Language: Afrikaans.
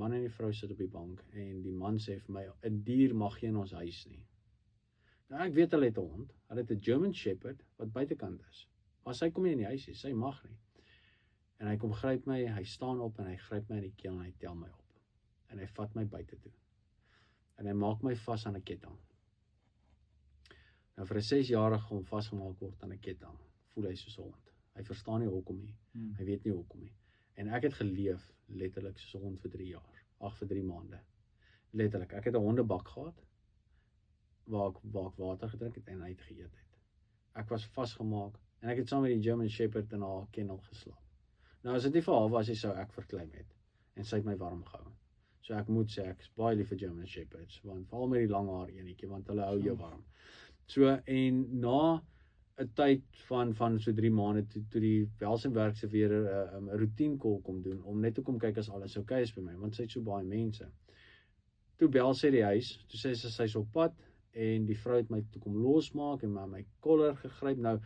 man en die vrou sit op die bank en die man sê vir my, 'n dier mag nie in ons huis nie. Nou ek weet hulle het 'n hond, hulle het 'n German Shepherd wat buitekant is. Maar sy kom nie in die huis nie, sy mag nie. En hy kom gryp my, hy staan op en hy gryp my in die keel en hy tel my op. En hy vat my buite toe. En hy maak my vas aan 'n ketting. Nou vir 'n 6-jarige om vasgemaak word aan 'n ketting, voel hy soos 'n hond. Hy verstaan nie hoekom nie. Hy weet nie hoekom nie. En ek het geleef letterlik soos 'n hond vir 3 jaar. Vir 3 maande. Letterlik, ek het 'n hondebak gehad waar ek water gedrink het en uit geëet het. Ek was vasgemaak en ek het saam met die German Shepherd in haar kennel geslaap. Nou as dit nie vir haar was, sou ek verkleim het en sy het my warm gehou. So ek moet sê ek is baie lief vir German Shepherds, want veral met die lang haar enetjie, want hulle hou jou warm. So en na 'n tyd van so 3 maande toe die welsynwerkse weer 'n routine call kom doen om net te kom kyk as alles oukei is by my, want sy het so baie mense. Toe bel sy die huis, toe sê sy's op pad en die vrou het my toe kom losmaak en my kollar gegryp. Nou